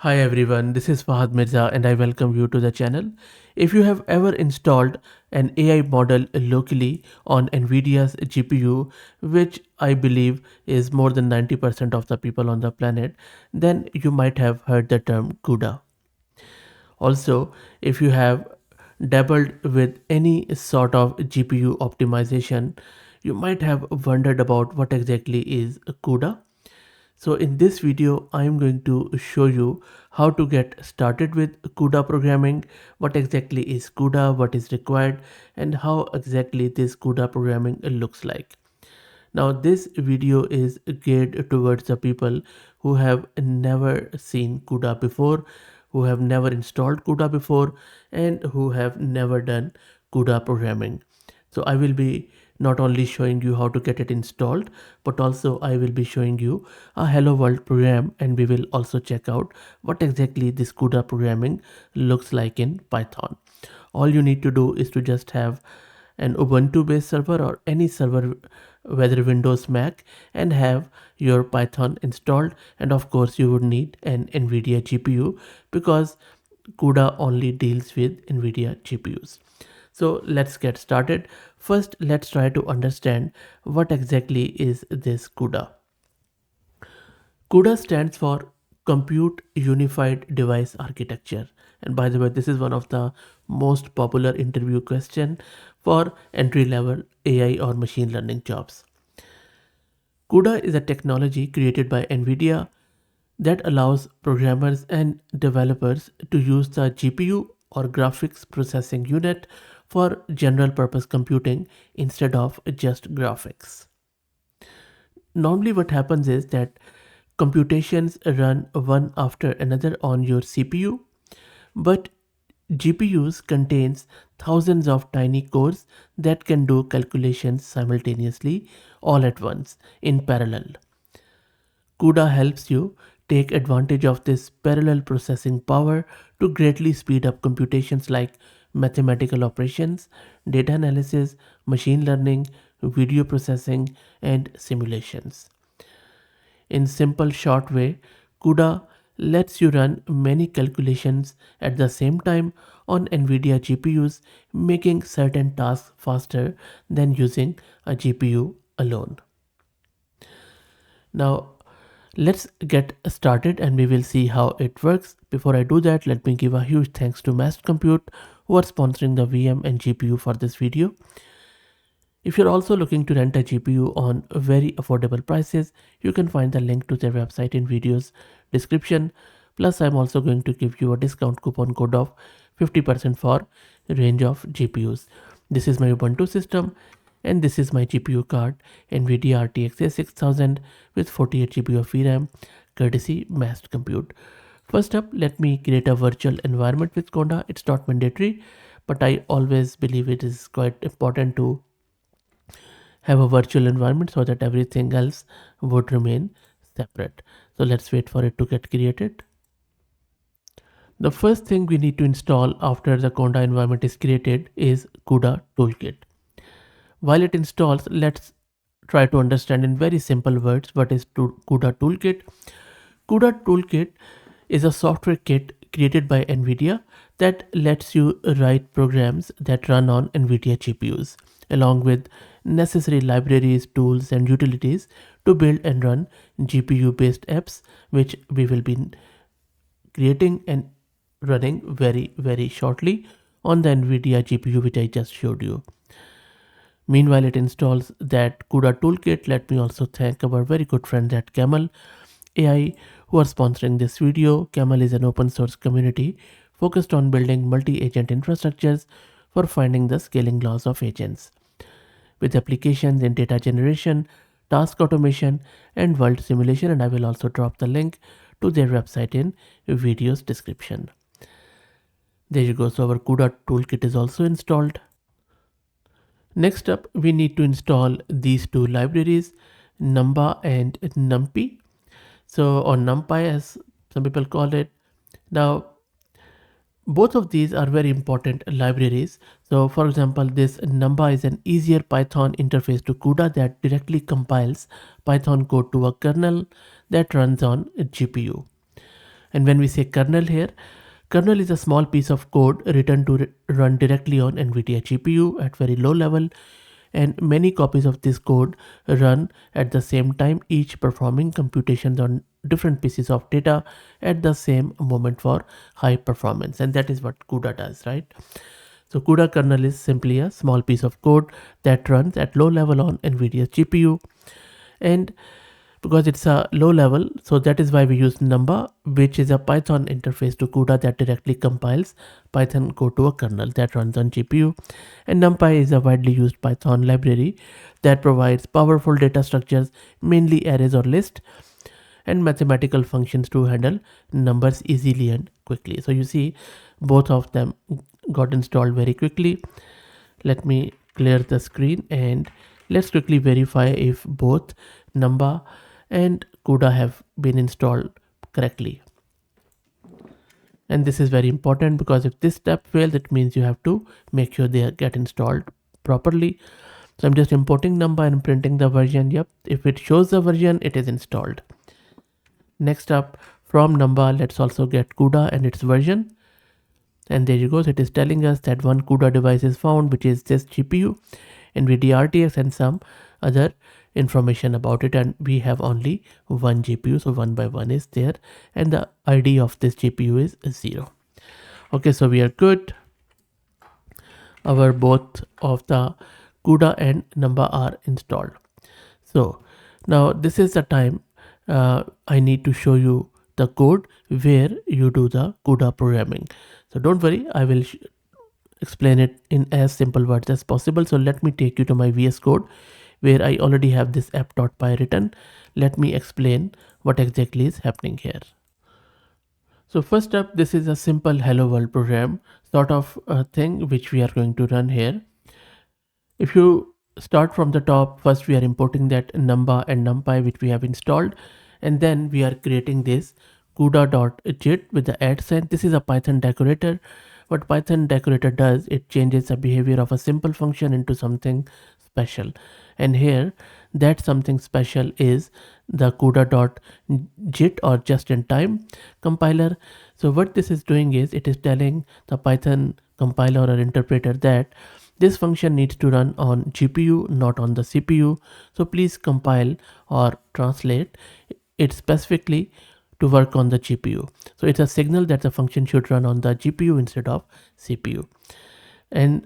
Hi everyone, this is Fahad Mirza and I welcome you to the channel. If you have ever installed an AI model locally on NVIDIA's GPU, which I believe is more than 90% of the people on the planet, then you might have heard the term CUDA. Also, if you have dabbled with any sort of GPU optimization, you might have wondered about what exactly is CUDA. So in this video, I am going to show you how to get started with CUDA programming, what exactly is CUDA, what is required, and how exactly this CUDA programming looks like. Now this video is geared towards the people who have never seen CUDA before, who have never installed CUDA before, and who have never done CUDA programming. So I will be not only showing you how to get it installed, but also I will be showing you a Hello World program, and we will also check out what exactly this CUDA programming looks like in Python. All you need to do is to just have an Ubuntu based server or any server, whether Windows, Mac, and have your Python installed. And of course you would need an NVIDIA GPU because CUDA only deals with NVIDIA GPUs. So let's get started. First, let's try to understand what exactly is this CUDA. CUDA stands for Compute Unified Device Architecture. And by the way, this is one of the most popular interview question for entry-level AI or machine learning jobs. CUDA is a technology created by NVIDIA that allows programmers and developers to use the GPU or graphics processing unit for general purpose computing instead of just graphics. Normally what happens is that computations run one after another on your CPU, but GPUs contains thousands of tiny cores that can do calculations simultaneously all at once in parallel. CUDA helps you take advantage of this parallel processing power to greatly speed up computations like mathematical operations, data analysis, machine learning, video processing, and simulations. In simple short way, CUDA lets you run many calculations at the same time on NVIDIA GPUs, making certain tasks faster than using a GPU alone. Now, let's get started and we will see how it works. Before I do that, let me give a huge thanks to Massed Compute who are sponsoring the VM and GPU for this video. If you're also looking to rent a GPU on very affordable prices, you can find the link to their website in video's description. Plus, I'm also going to give you a discount coupon code of 50% for range of GPUs. This is my Ubuntu system and this is my GPU card, NVIDIA RTX A6000 with 48 GB of VRAM, courtesy Massed Compute. First up, let me create a virtual environment with CUDA. It's not mandatory, but I always believe it is quite important to have a virtual environment so that everything else would remain separate. So let's wait for it to get created. The first thing we need to install after the CUDA environment is created is CUDA Toolkit. While it installs, let's try to understand in very simple words what is CUDA Toolkit. CUDA Toolkit is a software kit created by NVIDIA that lets you write programs that run on NVIDIA GPUs, along with necessary libraries, tools, and utilities to build and run GPU-based apps, which we will be creating and running very shortly on the NVIDIA GPU, which I just showed you. Meanwhile, it installs that CUDA Toolkit. Let me also thank our very good friends at Camel AI who are sponsoring this video. Camel is an open source community focused on building multi-agent infrastructures for finding the scaling laws of agents, with applications in data generation, task automation, and world simulation. And I will also drop the link to their website in video's description. There you go. So our CUDA Toolkit is also installed. Next up, we need to install these two libraries, Numba and NumPy. So, or NumPy as some people call it. Now, both of these are very important libraries. So for example, this Numba is an easier Python interface to CUDA that directly compiles Python code to a kernel that runs on a GPU. And when we say kernel here, kernel is a small piece of code written to run directly on NVIDIA GPU at very low level, and many copies of this code run at the same time, each performing computations on different pieces of data at the same moment for high performance. And that is what CUDA does, right? So CUDA kernel is simply a small piece of code that runs at low level on NVIDIA's GPU. And because it's a low level, so that is why we use Numba, which is a Python interface to CUDA that directly compiles Python code to a kernel that runs on GPU. And NumPy is a widely used Python library that provides powerful data structures, mainly arrays or lists, and mathematical functions to handle numbers easily and quickly. So you see both of them got installed very quickly. Let me clear the screen and let's quickly verify if both Numba and CUDA have been installed correctly. And this is very important because if this step fails, it means you have to make sure they get installed properly. So I'm just importing Numba and printing the version. Yep, if it shows the version, it is installed. Next up, from Numba, let's also get CUDA and its version. And there you go. So it is telling us that one CUDA device is found, which is this GPU, NVIDIA RTX, and some other information about it. And we have only one GPU, so one by one is there, and the ID of this GPU is 0. Okay, so we are good. Our both of the CUDA and Numba are installed. So now this is the time I need to show you the code where you do the CUDA programming. So don't worry, I will explain it in as simple words as possible. So let me take you to my VS Code where I already have this app.py written. Let me explain what exactly is happening here. So first up, this is a simple hello world program sort of a thing which we are going to run here. If you start from the top, first we are importing that Numba and NumPy which we have installed, and then we are creating this CUDA.jit with the @sign. This is a Python decorator. What Python decorator does, it changes the behavior of a simple function into something special. And here, that something special is the CUDA.jit or just-in-time compiler. So what this is doing is, it is telling the Python compiler or interpreter that this function needs to run on GPU, not on the CPU. So please compile or translate it specifically to work on the GPU. So it's a signal that the function should run on the GPU instead of CPU. And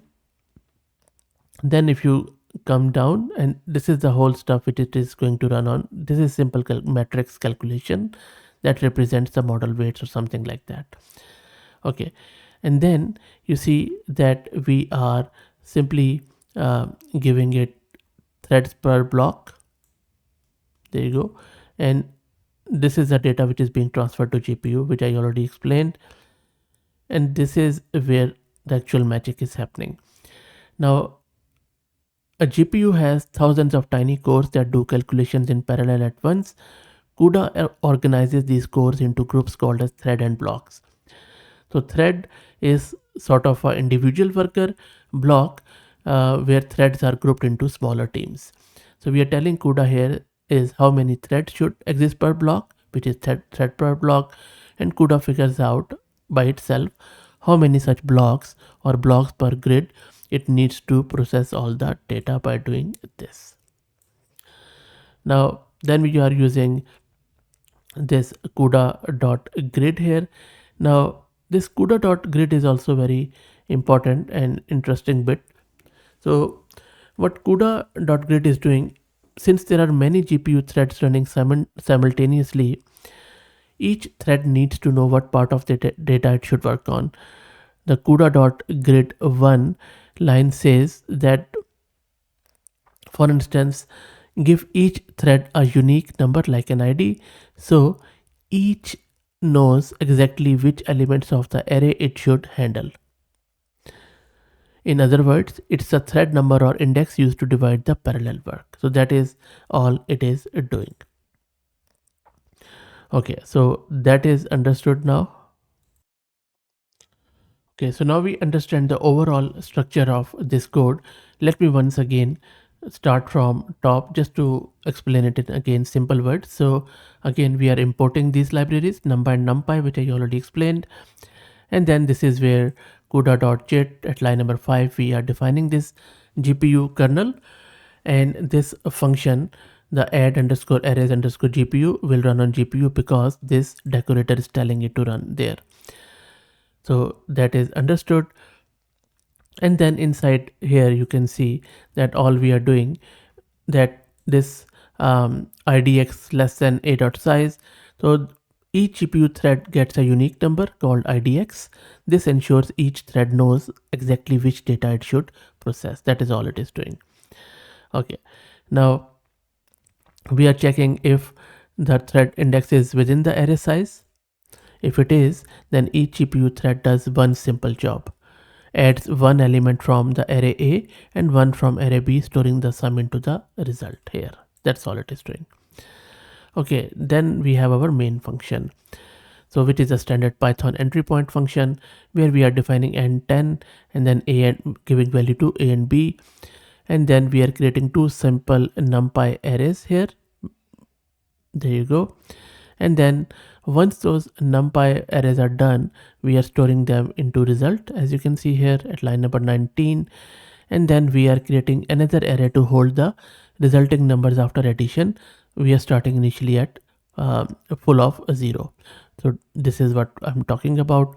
then if you come down, and this is the whole stuff which it is going to run on. This is simple matrix calculation that represents the model weights or something like that. Okay, and then you see that we are simply giving it threads per block. There you go. And this is the data which is being transferred to GPU, which I already explained. And this is where the actual magic is happening. Now, a GPU has thousands of tiny cores that do calculations in parallel at once. CUDA organizes these cores into groups called as thread and blocks. So thread is sort of an individual worker, block where threads are grouped into smaller teams. So we are telling CUDA here is how many threads should exist per block, which is thread per block, and CUDA figures out by itself how many such blocks or blocks per grid it needs to process all the data by doing this. Now then we are using this CUDA.grid here. Now this CUDA.grid is also very important and interesting bit. So what CUDA.grid is doing, since there are many GPU threads running simultaneously, each thread needs to know what part of the data it should work on. The CUDA.grid1 line says that, for instance, give each thread a unique number like an ID. So each knows exactly which elements of the array it should handle. In other words, it's a thread number or index used to divide the parallel work. So that is all it is doing. Okay, so that is understood now. Okay, so now we understand the overall structure of this code. Let me once again start from top just to explain it in again simple words. So again we are importing these libraries numpy and numpy, which I already explained, and then this is where CUDA.JIT at line number 5 we are defining this GPU kernel, and this function, the add underscore arrays underscore GPU, will run on GPU because this decorator is telling it to run there. So that is understood. And then inside here you can see that all we are doing, that this idx less than a dot size. So each GPU thread gets a unique number called idx. This ensures each thread knows exactly which data it should process. That is all it is doing. Okay, now we are checking if the thread index is within the array size. If it is, then each GPU thread does one simple job. Adds one element from the array A and one from array B, storing the sum into the result here. That's all it is doing. Okay, then we have our main function. So which is a standard Python entry point function where we are defining n10 and then a and giving value to a and b. And then we are creating two simple numpy arrays here. There you go. And then once those numpy arrays are done, we are storing them into result, as you can see here at line number 19. And then we are creating another array to hold the resulting numbers after addition. We are starting initially at full of 0. So this is what I'm talking about.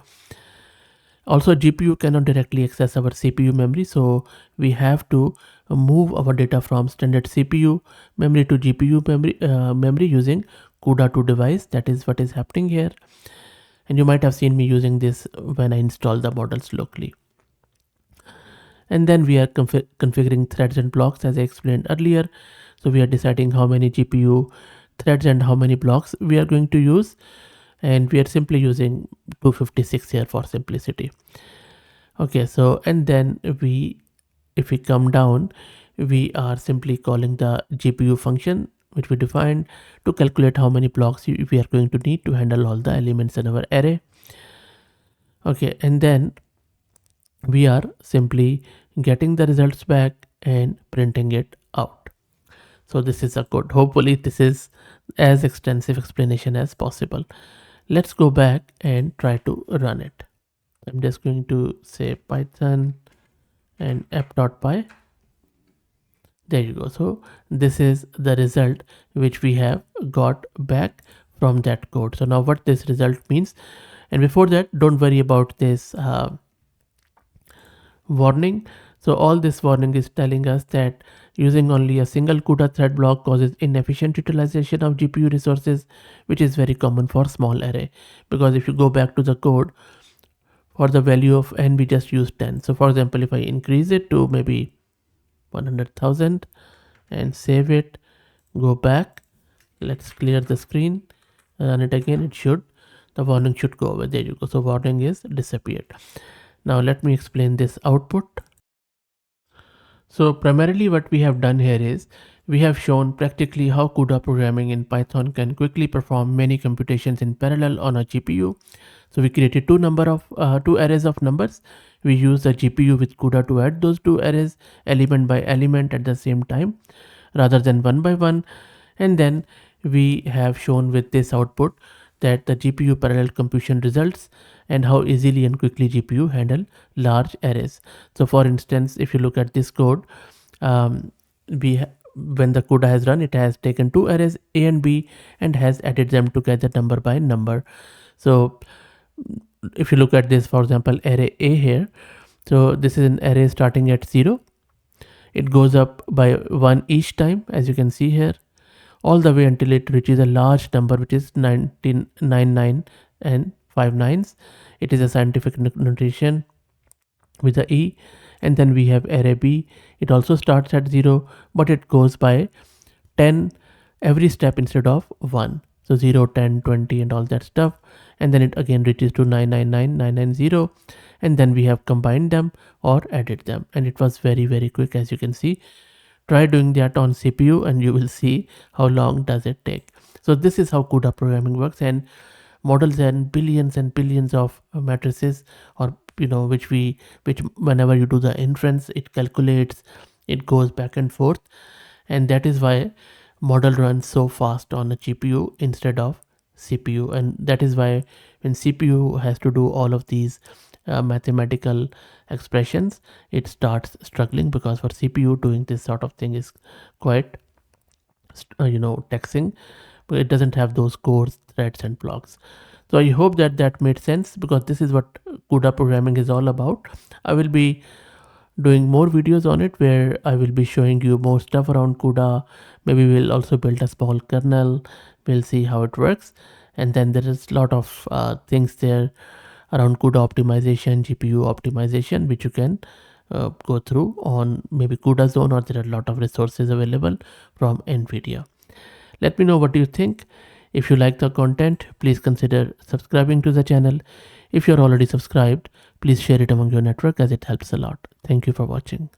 Also, GPU cannot directly access our CPU memory, so we have to move our data from standard CPU memory to GPU memory using CUDA to device. That is what is happening here. And you might have seen me using this when I install the models locally. And then we are configuring threads and blocks as I explained earlier. So we are deciding how many GPU threads and how many blocks we are going to use. And we are simply using 256 here for simplicity. Okay, so and then if we come down, we are simply calling the GPU function which we defined to calculate how many blocks we are going to need to handle all the elements in our array. Okay, and then we are simply getting the results back and printing it out. So this is a code. Hopefully this is as extensive explanation as possible. Let's go back and try to run it. I'm just going to say Python and app.py. There you go. So this is the result which we have got back from that code. So now what this result means, and before that, don't worry about this warning. So all this warning is telling us that using only a single CUDA thread block causes inefficient utilization of GPU resources, which is very common for small array. Because if you go back to the code, for the value of n, we just use 10. So for example, if I increase it to maybe 100,000 and save it, go back, let's clear the screen, run it again, the warning should go away. There you go. So warning is disappeared. Now let me explain this output. So primarily what we have done here is we have shown practically how CUDA programming in Python can quickly perform many computations in parallel on a GPU. So we created two arrays of numbers. We use the GPU with CUDA to add those two arrays element by element at the same time rather than one by one. And then we have shown with this output that the GPU parallel computation results and how easily and quickly GPU handle large arrays. So for instance, if you look at this code, when the CUDA has run, it has taken two arrays A and B and has added them together number by number. So if you look at this, for example, array A here, so this is an array starting at 0. It goes up by 1 each time, as you can see here, all the way until it reaches a large number, which is 1999 and 5 nines. It is a scientific notation with the E. And then we have array B. It also starts at 0, but it goes by 10 every step instead of 1. So 0, 10, 20 and all that stuff. And then it again reaches to 999, 990. And then we have combined them or added them. And it was very, very quick, as you can see. Try doing that on CPU and you will see how long does it take. So this is how CUDA programming works, and models and billions of matrices, or which whenever you do the inference, it calculates it goes back and forth, and that is why model runs so fast on a GPU instead of CPU. And that is why when CPU has to do all of these mathematical expressions, it starts struggling, because for CPU doing this sort of thing is quite taxing, but it doesn't have those cores, threads and blocks. So I hope that that made sense, because this is what CUDA programming is all about. I will be doing more videos on it where I will be showing you more stuff around CUDA. Maybe we'll also build a small kernel. We'll see how it works. And then there is a lot of things there around CUDA optimization, GPU optimization, which you can go through on maybe CUDA Zone, or there are a lot of resources available from NVIDIA. Let me know what you think. If you like the content, please consider subscribing to the channel. If you're already subscribed, please share it among your network, as it helps a lot. Thank you for watching.